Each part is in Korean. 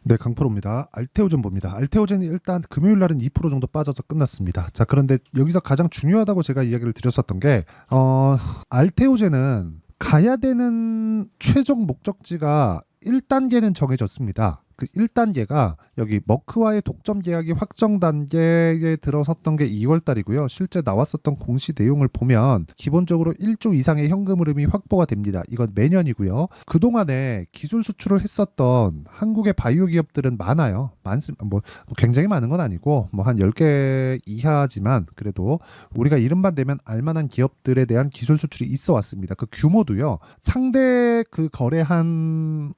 네, 강프로입니다. 알테오젠 봅니다. 알테오젠이 일단 금요일 날은 2% 정도 빠져서 끝났습니다. 자, 그런데 여기서 가장 중요하다고 제가 이야기를 드렸었던 게, 알테오젠은 가야 되는 최종 목적지가 1단계는 정해졌습니다. 그 1단계가 여기 머크와의 독점 계약이 확정 단계에 들어섰던 게 2월 달이고요. 실제 나왔었던 공시 내용을 보면 기본적으로 1조 이상의 현금 흐름이 확보가 됩니다. 이건 매년이고요. 그동안에 기술 수출을 했었던 한국의 바이오 기업들은 많아요. 뭐 굉장히 많은 건 아니고 뭐 한 10개 이하지만 그래도 우리가 이름만 대면 알만한 기업들에 대한 기술 수출이 있어 왔습니다. 그 규모도요. 상대 그 거래한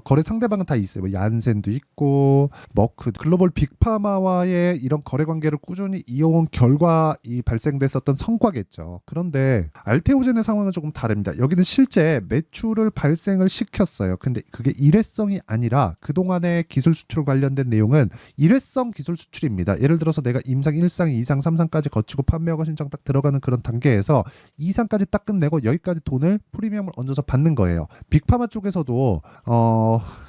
거래 상대방은 다 있어요. 뭐 얀센도 있고, 머크, 글로벌 빅파마와의 이런 거래 관계를 꾸준히 이어온 결과 이 발생됐었던 성과겠죠. 그런데 알테오젠의 상황은 조금 다릅니다. 여기는 실제 매출을 발생을 시켰어요. 근데 그게 일회성이 아니라 그동안의 기술 수출 관련된 내용은 일회성 기술 수출입니다. 예를 들어서 내가 임상 1상, 2상, 3상까지 거치고 판매허가 신청 딱 들어가는 그런 단계에서 2상까지 딱 끝내고 여기까지 돈을 프리미엄을 얹어서 받는 거예요. 빅파마 쪽에서도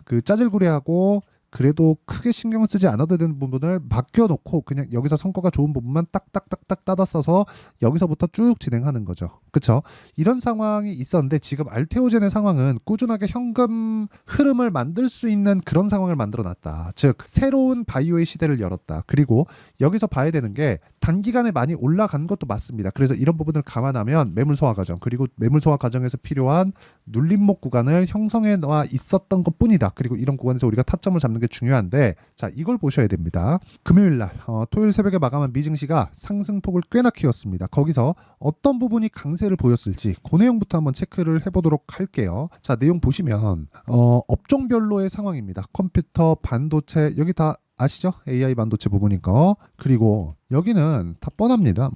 그 짜질구리하고 그래도 크게 신경 쓰지 않아도 되는 부분을 맡겨놓고 그냥 여기서 성과가 좋은 부분만 딱딱딱딱 따다 써서 여기서부터 쭉 진행하는 거죠. 그쵸? 이런 상황이 있었는데 지금 알테오젠의 상황은 꾸준하게 현금 흐름을 만들 수 있는 그런 상황을 만들어 놨다. 즉 새로운 바이오의 시대를 열었다. 그리고 여기서 봐야 되는 게 단기간에 많이 올라간 것도 맞습니다. 그래서 이런 부분을 감안하면 매물 소화 과정 그리고 매물 소화 과정에서 필요한 눌림목 구간을 형성해 놔 있었던 것뿐이다. 그리고 이런 구간에서 우리가 타점을 잡는 게 중요한데 자 이걸 보셔야 됩니다. 금요일 날 토요일 새벽에 마감한 미증시가 상승폭을 꽤나 키웠습니다. 거기서 어떤 부분이 강세를 보였을지 그 내용부터 한번 체크를 해보도록 할게요. 자 내용 보시면 업종별로의 상황입니다. 컴퓨터, 반도체 여기 다 아시죠? AI 반도체 부분인 거. 그리고 여기는 다 뻔합니다.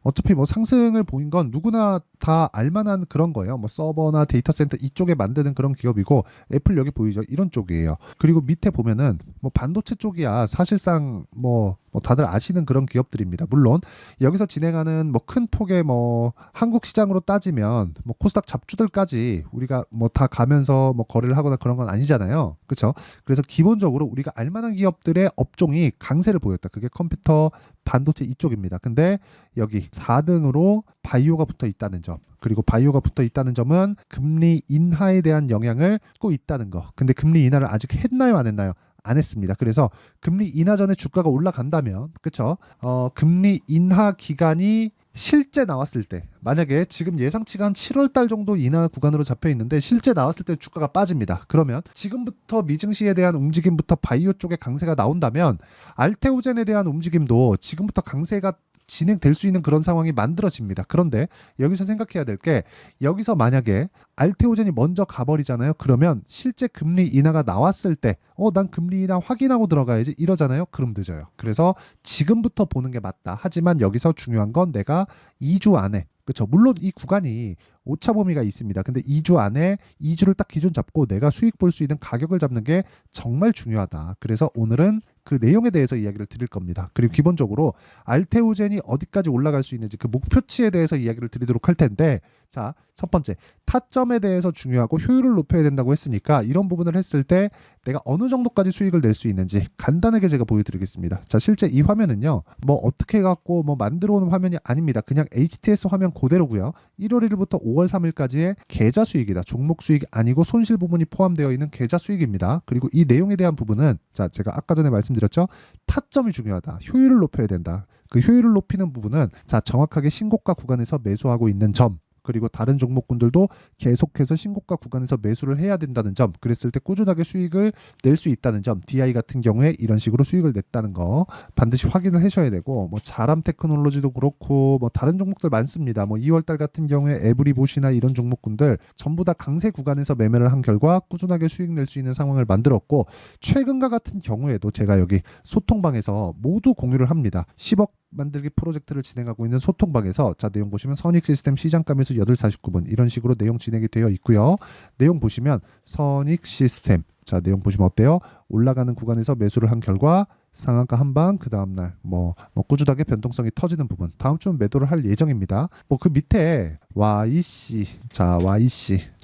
어차피 뭐 상승을 보인 건 누구나 다 알만한 그런 거예요. 뭐 서버나 데이터 센터 이쪽에 만드는 그런 기업이고 애플 여기 보이죠? 이런 쪽이에요. 그리고 밑에 보면은 뭐 반도체 쪽이야. 사실상 뭐 다들 아시는 그런 기업들입니다. 물론 여기서 진행하는 뭐 큰 폭의 뭐 한국 시장으로 따지면 뭐 코스닥 잡주들까지 우리가 뭐 다 가면서 뭐 거래를 하거나 그런 건 아니잖아요. 그렇죠? 그래서 기본적으로 우리가 알만한 기업들의 업종이 강세를 보였다. 그게 컴퓨터, 반도체 이쪽입니다. 근데 여기 4등으로 바이오가 붙어 있다는 점. 그리고 바이오가 붙어 있다는 점은 금리 인하에 대한 영향을 갖고 있다는 거. 근데 금리 인하를 아직 했나요, 안 했나요? 안 했습니다. 그래서 금리 인하 전에 주가가 올라간다면, 그쵸? 금리 인하 기간이 실제 나왔을 때 만약에 지금 예상치가 한 7월 달 정도 인하 구간으로 잡혀 있는데 실제 나왔을 때 주가가 빠집니다. 그러면 지금부터 미증시에 대한 움직임부터 바이오 쪽에 강세가 나온다면 알테오젠에 대한 움직임도 지금부터 강세가 진행될 수 있는 그런 상황이 만들어집니다. 그런데 여기서 생각해야 될 게 여기서 만약에 알테오젠이 먼저 가버리잖아요. 그러면 실제 금리 인하가 나왔을 때 난 금리 인하 확인하고 들어가야지 이러잖아요. 그럼 늦어요. 그래서 지금부터 보는 게 맞다. 하지만 여기서 중요한 건 내가 2주 안에 그렇죠. 물론 이 구간이 오차 범위가 있습니다. 근데 2주 안에 2주를 딱 기준 잡고 내가 수익 볼 수 있는 가격을 잡는 게 정말 중요하다. 그래서 오늘은 그 내용에 대해서 이야기를 드릴 겁니다. 그리고 기본적으로 알테오젠이 어디까지 올라갈 수 있는지 그 목표치에 대해서 이야기를 드리도록 할 텐데 자, 첫 번째 타점에 대해서 중요하고 효율을 높여야 된다고 했으니까 이런 부분을 했을 때 내가 어느 정도까지 수익을 낼 수 있는지 간단하게 제가 보여드리겠습니다. 자, 실제 이 화면은요. 뭐 어떻게 해갖고 뭐 만들어 오는 화면이 아닙니다. 그냥 HTS 화면 그대로고요. 1월 1일부터 5월 3일까지의 계좌 수익이다. 종목 수익이 아니고 손실 부분이 포함되어 있는 계좌 수익입니다. 그리고 이 내용에 대한 부분은 자, 제가 아까 전에 말씀드렸죠. 타점이 중요하다. 효율을 높여야 된다. 그 효율을 높이는 부분은 자, 정확하게 신고가 구간에서 매수하고 있는 점. 그리고 다른 종목군들도 계속해서 신고가 구간에서 매수를 해야 된다는 점, 그랬을 때 꾸준하게 수익을 낼 수 있다는 점, DI 같은 경우에 이런 식으로 수익을 냈다는 거 반드시 확인을 하셔야 되고, 뭐 자람 테크놀로지도 그렇고 뭐 다른 종목들 많습니다. 뭐 2월달 같은 경우에 에브리봇이나 이런 종목군들 전부 다 강세 구간에서 매매를 한 결과 꾸준하게 수익 낼 수 있는 상황을 만들었고, 최근과 같은 경우에도 제가 여기 소통방에서 모두 공유를 합니다. 10억 만들기 프로젝트를 진행하고 있는 소통방에서 자 내용 보시면 선익 시스템 시장가면서 8시49분 이런 식으로 내용 진행이 되어 있고요. 내용 보시면 선익 시스템 자 내용 보시면 어때요? 올라가는 구간에서 매수를 한 결과 상한가 한 방, 그 다음날 꾸준하게 변동성이 터지는 부분, 다음 주는 매도를 할 예정입니다. 그 밑에 YC,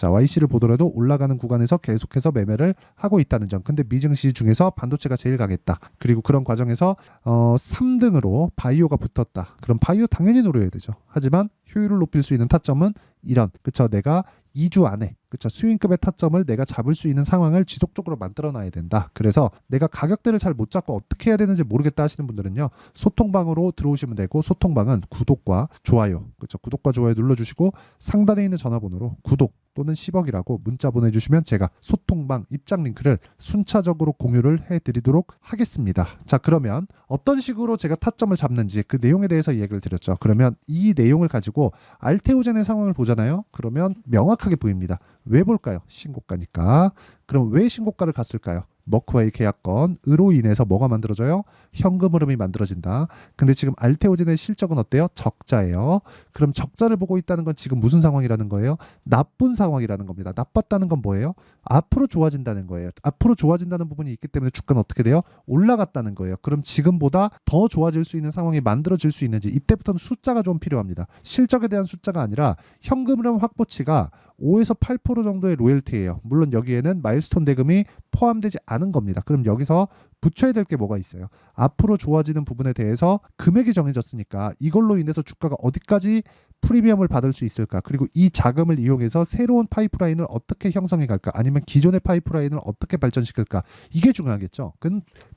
YC를 보더라도 올라가는 구간에서 계속해서 매매를 하고 있다는 점. 근데 미증시 중에서 반도체가 제일 강했다. 그리고 그런 과정에서 3등으로 바이오가 붙었다. 그럼 바이오 당연히 노려야 되죠. 하지만 효율을 높일 수 있는 타점은 이런, 그쵸, 내가 2주 안에, 그쵸, 수익급의 타점을 내가 잡을 수 있는 상황을 지속적으로 만들어 놔야 된다. 그래서 내가 가격대를 잘 못 잡고 어떻게 해야 되는지 모르겠다 하시는 분들은요, 소통방으로 들어오시면 되고, 소통방은 구독과 좋아요, 그쵸, 구독과 좋아요 눌러주시고 상단에 있는 전화번호로 구독 또는 10억이라고 문자 보내주시면 제가 소통방 입장 링크를 순차적으로 공유를 해드리도록 하겠습니다. 자, 그러면 어떤 식으로 제가 타점을 잡는지 그 내용에 대해서 얘기를 드렸죠. 그러면 이 내용을 가지고 알테오젠의 상황을 보잖아요. 그러면 명확하게 보입니다. 왜 볼까요? 신고가니까. 그럼 왜 신고가를 갔을까요? 머크와의 계약건으로 인해서 뭐가 만들어져요? 현금 흐름이 만들어진다. 근데 지금 알테오젠의 실적은 어때요? 적자예요. 그럼 적자를 보고 있다는 건 지금 무슨 상황이라는 거예요? 나쁜 상황이라는 겁니다. 나빴다는 건 뭐예요? 앞으로 좋아진다는 거예요. 앞으로 좋아진다는 부분이 있기 때문에 주가는 어떻게 돼요? 올라갔다는 거예요. 그럼 지금보다 더 좋아질 수 있는 상황이 만들어질 수 있는지, 이때부터는 숫자가 좀 필요합니다. 실적에 대한 숫자가 아니라 현금 흐름 확보치가 5에서 8% 정도의 로열티예요. 물론 여기에는 마일스톤 대금이 포함되지 않은 겁니다. 그럼 여기서 붙여야 될 게 뭐가 있어요? 앞으로 좋아지는 부분에 대해서 금액이 정해졌으니까 이걸로 인해서 주가가 어디까지 프리미엄을 받을 수 있을까? 그리고 이 자금을 이용해서 새로운 파이프라인을 어떻게 형성해 갈까? 아니면 기존의 파이프라인을 어떻게 발전시킬까? 이게 중요하겠죠.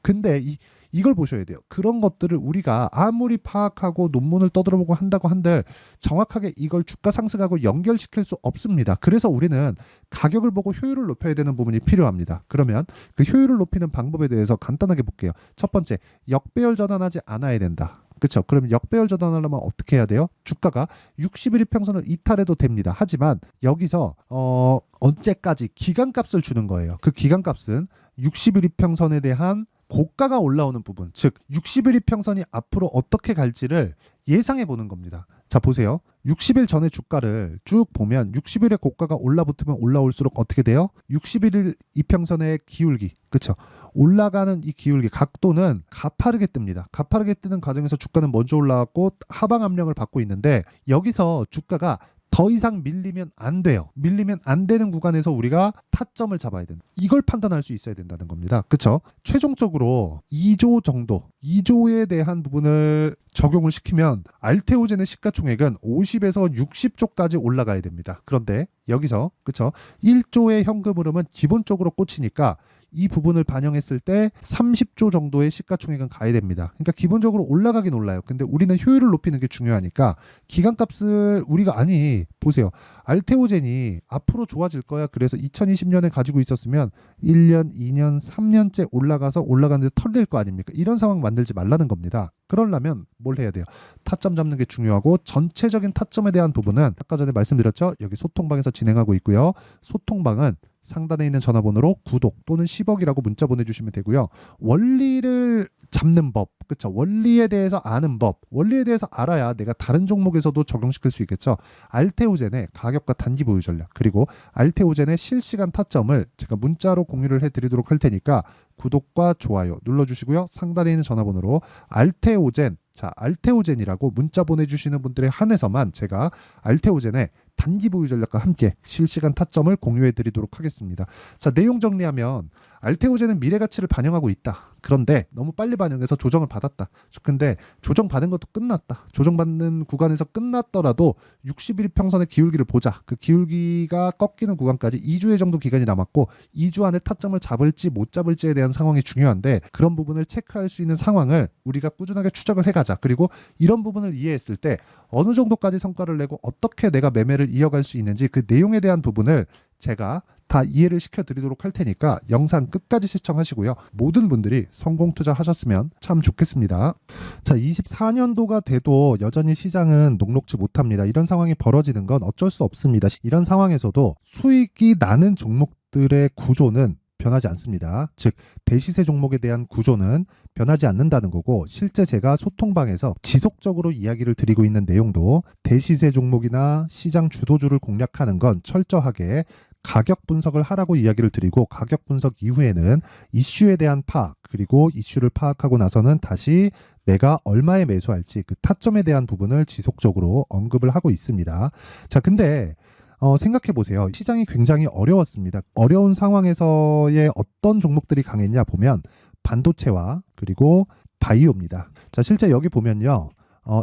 근데 이걸 보셔야 돼요. 그런 것들을 우리가 아무리 파악하고 논문을 떠들어보고 한다고 한들 정확하게 이걸 주가 상승하고 연결시킬 수 없습니다. 그래서 우리는 가격을 보고 효율을 높여야 되는 부분이 필요합니다. 그러면 그 효율을 높이는 방법에 대해서 간단하게 볼게요. 첫 번째, 역배열 전환하지 않아야 된다. 그렇죠. 그럼 역배열 전환하려면 어떻게 해야 돼요? 주가가 60일 이평선을 이탈해도 됩니다. 하지만 여기서 언제까지 기간값을 주는 거예요. 그 기간값은 60일 이평선에 대한 고가가 올라오는 부분, 즉 60일 이평선이 앞으로 어떻게 갈지를 예상해 보는 겁니다. 자, 보세요. 60일 전의 주가를 쭉 보면 60일의 고가가 올라붙으면 올라올수록 어떻게 돼요? 61일 이평선의 기울기, 그렇죠? 올라가는 이 기울기 각도는 가파르게 뜹니다. 가파르게 뜨는 과정에서 주가는 먼저 올라왔고 하방 압력을 받고 있는데, 여기서 주가가 더 이상 밀리면 안 돼요. 밀리면 안 되는 구간에서 우리가 타점을 잡아야 된다. 이걸 판단할 수 있어야 된다는 겁니다. 그렇죠? 최종적으로 2조 정도, 2조에 대한 부분을 적용을 시키면 알테오젠의 시가총액은 50에서 60조까지 올라가야 됩니다. 그런데 여기서, 그렇죠, 1조의 현금 흐름은 기본적으로 꽂히니까 이 부분을 반영했을 때 30조 정도의 시가총액은 가야 됩니다. 그러니까 기본적으로 올라가긴 올라요. 근데 우리는 효율을 높이는 게 중요하니까 기간값을 우리가, 아니 보세요. 알테오젠이 앞으로 좋아질 거야. 그래서 2020년에 가지고 있었으면 1년, 2년, 3년째 올라가는데 털릴 거 아닙니까? 이런 상황 만들지 말라는 겁니다. 그러려면 뭘 해야 돼요? 타점 잡는 게 중요하고, 전체적인 타점에 대한 부분은 아까 전에 말씀드렸죠. 여기 소통방에서 진행하고 있고요. 소통방은 상단에 있는 전화번호로 구독 또는 10억이라고 문자 보내주시면 되고요. 원리를 잡는 법, 그렇죠? 원리에 대해서 아는 법, 원리에 대해서 알아야 내가 다른 종목에서도 적용시킬 수 있겠죠. 알테오젠의 가격과 단기 보유 전략, 그리고 알테오젠의 실시간 타점을 제가 문자로 공유를 해드리도록 할 테니까 구독과 좋아요 눌러주시고요. 상단에 있는 전화번호로 알테오젠, 자, 알테오젠이라고 문자 보내주시는 분들에 한해서만 제가 알테오젠의 단기 보유 전략과 함께 실시간 타점을 공유해 드리도록 하겠습니다. 자, 내용 정리하면 알테오젠은 미래 가치를 반영하고 있다. 그런데 너무 빨리 반영해서 조정을 받았다. 근데 조정받은 것도 끝났다. 조정받는 구간에서 끝났더라도 60일 평선의 기울기를 보자. 그 기울기가 꺾이는 구간까지 2주의 정도 기간이 남았고 2주 안에 타점을 잡을지 못 잡을지에 대한 상황이 중요한데, 그런 부분을 체크할 수 있는 상황을 우리가 꾸준하게 추적을 해가자. 그리고 이런 부분을 이해했을 때 어느 정도까지 성과를 내고 어떻게 내가 매매를 이어갈 수 있는지 그 내용에 대한 부분을 제가 다 이해를 시켜드리도록 할 테니까 영상 끝까지 시청하시고요. 모든 분들이 성공 투자하셨으면 참 좋겠습니다. 자, 24년도가 돼도 여전히 시장은 녹록지 못합니다. 이런 상황이 벌어지는 건 어쩔 수 없습니다. 이런 상황에서도 수익이 나는 종목들의 구조는 변하지 않습니다. 즉 대시세 종목에 대한 구조는 변하지 않는다는 거고, 실제 제가 소통방에서 지속적으로 이야기를 드리고 있는 내용도 대시세 종목이나 시장 주도주를 공략하는 건 철저하게 가격 분석을 하라고 이야기를 드리고 가격 분석 이후에는 이슈에 대한 파악 그리고 이슈를 파악하고 나서는 다시 내가 얼마에 매수할지 그 타점에 대한 부분을 지속적으로 언급을 하고 있습니다. 자, 근데 생각해 보세요. 시장이 굉장히 어려웠습니다. 어려운 상황에서의 어떤 종목들이 강했냐 보면 반도체와 그리고 바이오입니다. 자, 실제 여기 보면요.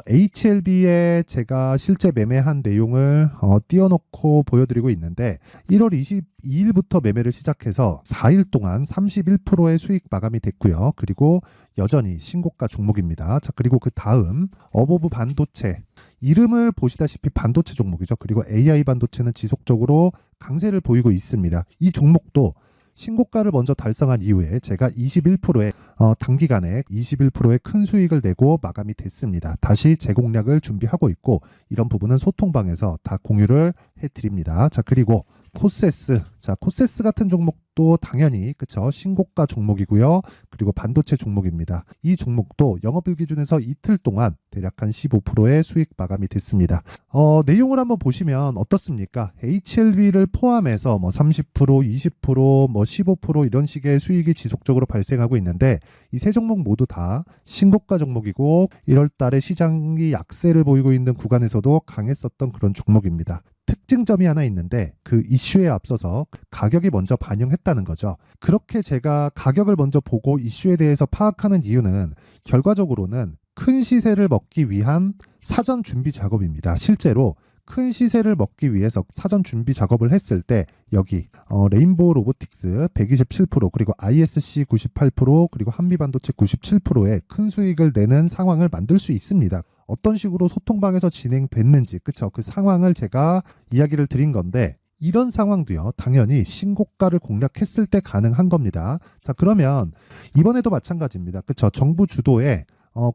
HLB에 제가 실제 매매한 내용을 띄워놓고 보여드리고 있는데 1월 22일부터 매매를 시작해서 4일 동안 31%의 수익 마감이 됐고요. 그리고 여전히 신고가 종목입니다. 자, 그리고 그 다음 어보브 반도체 이름을 보시다시피 반도체 종목이죠. 그리고 AI 반도체는 지속적으로 강세를 보이고 있습니다. 이 종목도 신고가를 먼저 달성한 이후에 제가 21%의 단기간에 21%의 큰 수익을 내고 마감이 됐습니다. 다시 재공략을 준비하고 있고 이런 부분은 소통방에서 다 공유를 해드립니다. 자, 그리고 코세스. 자, 코세스 같은 종목도 당연히 그쵸 신고가 종목이고요. 그리고 반도체 종목입니다. 이 종목도 영업일 기준에서 이틀 동안 대략 한 15%의 수익 마감이 됐습니다. 내용을 한번 보시면 어떻습니까? HLB를 포함해서 뭐 30%, 20%, 뭐 15% 이런 식의 수익이 지속적으로 발생하고 있는데 이 세 종목 모두 다 신고가 종목이고 1월 달에 시장이 약세를 보이고 있는 구간에서도 강했었던 그런 종목입니다. 특징점이 하나 있는데 그 이슈에 앞서서 가격이 먼저 반영했다는 거죠. 그렇게 제가 가격을 먼저 보고 이슈에 대해서 파악하는 이유는 결과적으로는 큰 시세를 먹기 위한 사전 준비 작업입니다. 실제로 큰 시세를 먹기 위해서 사전 준비 작업을 했을 때 여기 레인보우 로보틱스 127% 그리고 ISC 98% 그리고 한미반도체 97%의 큰 수익을 내는 상황을 만들 수 있습니다. 어떤 식으로 소통방에서 진행됐는지 그쵸? 그 상황을 제가 이야기를 드린 건데 이런 상황도요 당연히 신고가를 공략했을 때 가능한 겁니다. 자, 그러면 이번에도 마찬가지입니다. 그쵸? 정부 주도의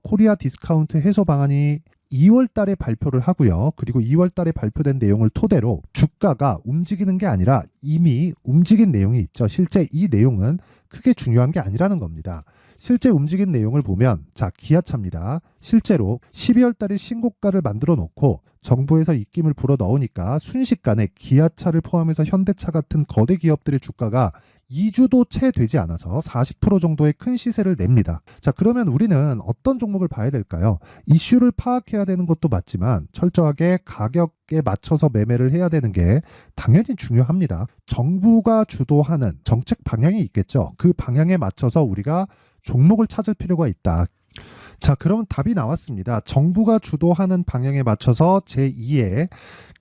코리아 디스카운트 해소 방안이 2월 달에 발표를 하고요. 그리고 2월 달에 발표된 내용을 토대로 주가가 움직이는 게 아니라 이미 움직인 내용이 있죠. 실제 이 내용은 크게 중요한 게 아니라는 겁니다. 실제 움직인 내용을 보면 자, 기아차입니다. 실제로 12월 달에 신고가를 만들어 놓고 정부에서 입김을 불어 넣으니까 순식간에 기아차를 포함해서 현대차 같은 거대 기업들의 주가가 2주도 채 되지 않아서 40% 정도의 큰 시세를 냅니다. 자, 그러면 우리는 어떤 종목을 봐야 될까요? 이슈를 파악해야 되는 것도 맞지만 철저하게 가격에 맞춰서 매매를 해야 되는 게 당연히 중요합니다. 정부가 주도하는 정책 방향이 있겠죠. 그 방향에 맞춰서 우리가 종목을 찾을 필요가 있다. 자, 그러면 답이 나왔습니다. 정부가 주도하는 방향에 맞춰서 제2의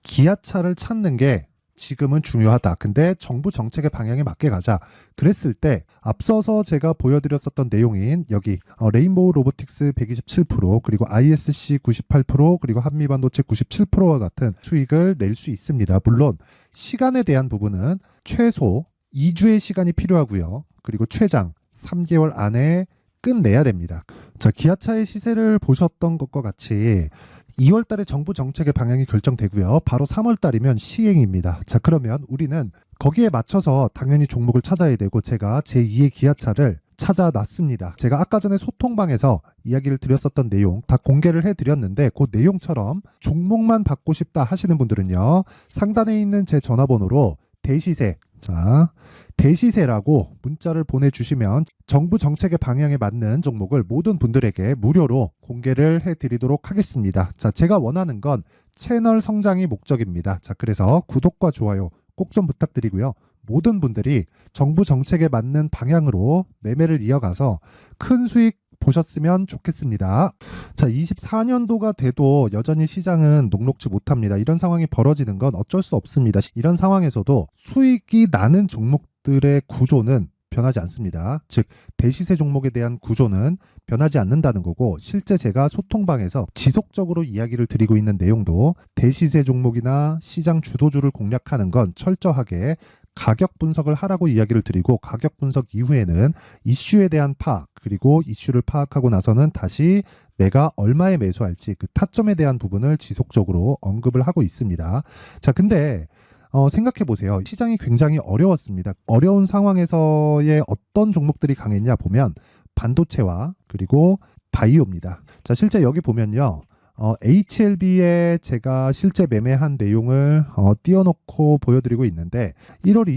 기아차를 찾는 게 지금은 중요하다. 근데 정부 정책의 방향에 맞게 가자. 그랬을 때 앞서서 제가 보여드렸었던 내용인 여기 레인보우 로보틱스 127% 그리고 ISC 98% 그리고 한미반도체 97%와 같은 수익을 낼 수 있습니다. 물론 시간에 대한 부분은 최소 2주의 시간이 필요하고요. 그리고 최장 3개월 안에 끝내야 됩니다. 자, 기아차의 시세를 보셨던 것과 같이 2월 달에 정부 정책의 방향이 결정되고요. 바로 3월 달이면 시행입니다. 자, 그러면 우리는 거기에 맞춰서 당연히 종목을 찾아야 되고 제가 제2의 기아차를 찾아놨습니다. 제가 아까 전에 소통방에서 이야기를 드렸었던 내용 다 공개를 해드렸는데 그 내용처럼 종목만 받고 싶다 하시는 분들은요. 상단에 있는 제 전화번호로 대시세 자, 대시세라고 문자를 보내주시면 정부 정책의 방향에 맞는 종목을 모든 분들에게 무료로 공개를 해드리도록 하겠습니다. 자, 제가 원하는 건 채널 성장이 목적입니다. 자, 그래서 구독과 좋아요 꼭 좀 부탁드리고요. 모든 분들이 정부 정책에 맞는 방향으로 매매를 이어가서 큰 수익 보셨으면 좋겠습니다. 자, 24년도가 돼도 여전히 시장은 녹록지 못합니다. 이런 상황이 벌어지는 건 어쩔 수 없습니다. 이런 상황에서도 수익이 나는 종목들의 구조는 변하지 않습니다. 즉 대시세 종목에 대한 구조는 변하지 않는다는 거고 실제 제가 소통방에서 지속적으로 이야기를 드리고 있는 내용도 대시세 종목이나 시장 주도주를 공략하는 건 철저하게 가격 분석을 하라고 이야기를 드리고 가격 분석 이후에는 이슈에 대한 파악 그리고 이슈를 파악하고 나서는 다시 내가 얼마에 매수할지 그 타점에 대한 부분을 지속적으로 언급을 하고 있습니다. 자, 근데 생각해 보세요. 시장이 굉장히 어려웠습니다. 어려운 상황에서의 어떤 종목들이 강했냐 보면 반도체와 그리고 바이오입니다. 자, 실제 여기 보면요. HLB에 제가 실제 매매한 내용을 띄워놓고 보여드리고 있는데 1월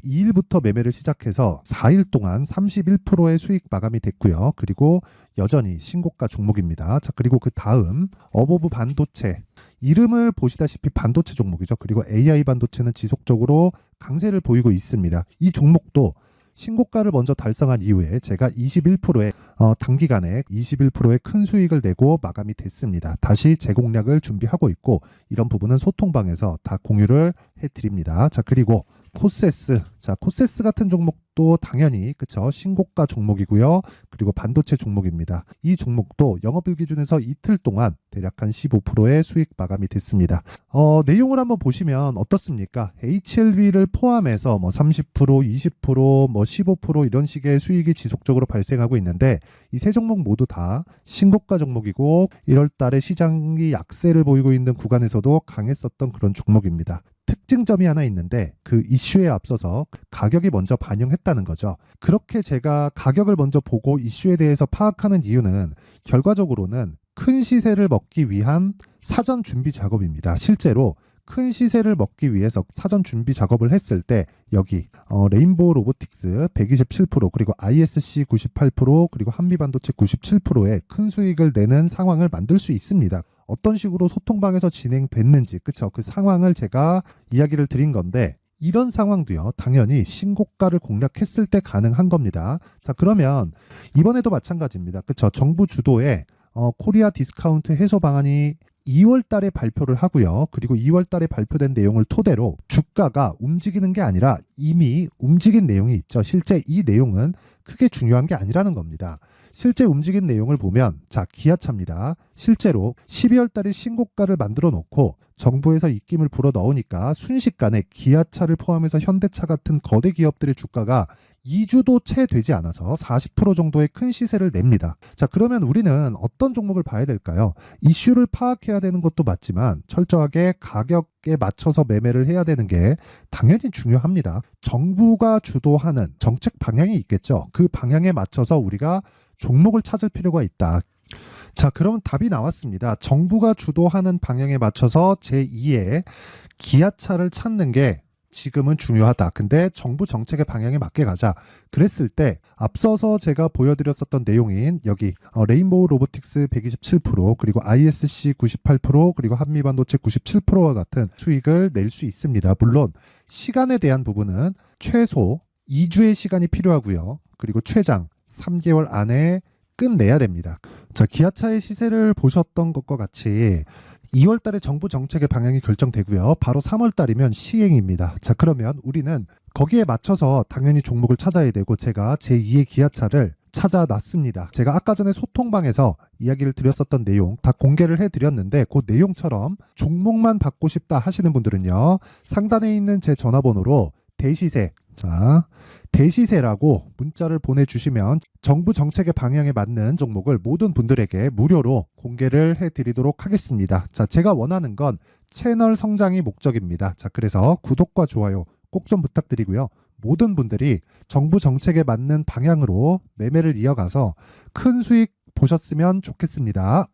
22일부터 매매를 시작해서 4일 동안 31%의 수익 마감이 됐고요. 그리고 여전히 신고가 종목입니다. 자, 그리고 그 다음 어보브 반도체, 이름을 보시다시피 반도체 종목이죠. 그리고 AI 반도체는 지속적으로 강세를 보이고 있습니다. 이 종목도 신고가를 먼저 달성한 이후에 제가 21%의 단기간에 21%의 큰 수익을 내고 마감이 됐습니다. 다시 재공략을 준비하고 있고 이런 부분은 소통방에서 다 공유를 해드립니다. 자, 그리고 코세스, 자, 코세스 같은 종목도 당연히 그쵸, 신고가 종목이고요. 그리고 반도체 종목입니다. 이 종목도 영업일 기준에서 이틀 동안 대략 한 15%의 수익 마감이 됐습니다. 내용을 한번 보시면 어떻습니까? HLB를 포함해서 뭐 30%, 20%, 뭐 15% 이런 식의 수익이 지속적으로 발생하고 있는데 이 세 종목 모두 다 신고가 종목이고 1월 달에 시장이 약세를 보이고 있는 구간에서도 강했었던 그런 종목입니다. 특징점이 하나 있는데 그 이슈에 앞서서 가격이 먼저 반영했다는 거죠. 그렇게 제가 가격을 먼저 보고 이슈에 대해서 파악하는 이유는 결과적으로는 큰 시세를 먹기 위한 사전 준비 작업입니다. 실제로 큰 시세를 먹기 위해서 사전 준비 작업을 했을 때 여기 레인보우 로보틱스 127% 그리고 ISC 98% 그리고 한미반도체 97%의 큰 수익을 내는 상황을 만들 수 있습니다. 어떤 식으로 소통방에서 진행됐는지 그쵸, 그 상황을 제가 이야기를 드린 건데 이런 상황도요 당연히 신고가를 공략했을 때 가능한 겁니다. 자, 그러면 이번에도 마찬가지입니다. 그쵸, 정부 주도의 코리아 디스카운트 해소 방안이 2월 달에 발표를 하고요. 그리고 2월 달에 발표된 내용을 토대로 주가가 움직이는 게 아니라 이미 움직인 내용이 있죠. 실제 이 내용은 크게 중요한 게 아니라는 겁니다. 실제 움직인 내용을 보면 자, 기아차입니다. 실제로 12월 달에 신고가를 만들어 놓고 정부에서 입김을 불어 넣으니까 순식간에 기아차를 포함해서 현대차 같은 거대 기업들의 주가가 2주도 채 되지 않아서 40% 정도의 큰 시세를 냅니다. 자, 그러면 우리는 어떤 종목을 봐야 될까요? 이슈를 파악해야 되는 것도 맞지만 철저하게 가격에 맞춰서 매매를 해야 되는 게 당연히 중요합니다. 정부가 주도하는 정책 방향이 있겠죠. 그 방향에 맞춰서 우리가 종목을 찾을 필요가 있다. 자, 그러면 답이 나왔습니다. 정부가 주도하는 방향에 맞춰서 제2의 기아차를 찾는 게 지금은 중요하다. 근데 정부 정책의 방향에 맞게 가자. 그랬을 때 앞서서 제가 보여드렸었던 내용인 여기 레인보우 로보틱스 127% 그리고 ISC 98% 그리고 한미반도체 97%와 같은 수익을 낼 수 있습니다. 물론 시간에 대한 부분은 최소 2주의 시간이 필요하고요. 그리고 최장 3개월 안에 끝내야 됩니다. 자, 기아차의 시세를 보셨던 것과 같이 2월 달에 정부 정책의 방향이 결정되고요. 바로 3월 달이면 시행입니다. 자, 그러면 우리는 거기에 맞춰서 당연히 종목을 찾아야 되고 제가 제2의 기아차를 찾아놨습니다. 제가 아까 전에 소통방에서 이야기를 드렸었던 내용 다 공개를 해드렸는데 그 내용처럼 종목만 받고 싶다 하시는 분들은요. 상단에 있는 제 전화번호로 대시세, 자, 대시세라고 문자를 보내주시면 정부 정책의 방향에 맞는 종목을 모든 분들에게 무료로 공개를 해드리도록 하겠습니다. 자, 제가 원하는 건 채널 성장이 목적입니다. 자, 그래서 구독과 좋아요 꼭 좀 부탁드리고요. 모든 분들이 정부 정책에 맞는 방향으로 매매를 이어가서 큰 수익 보셨으면 좋겠습니다.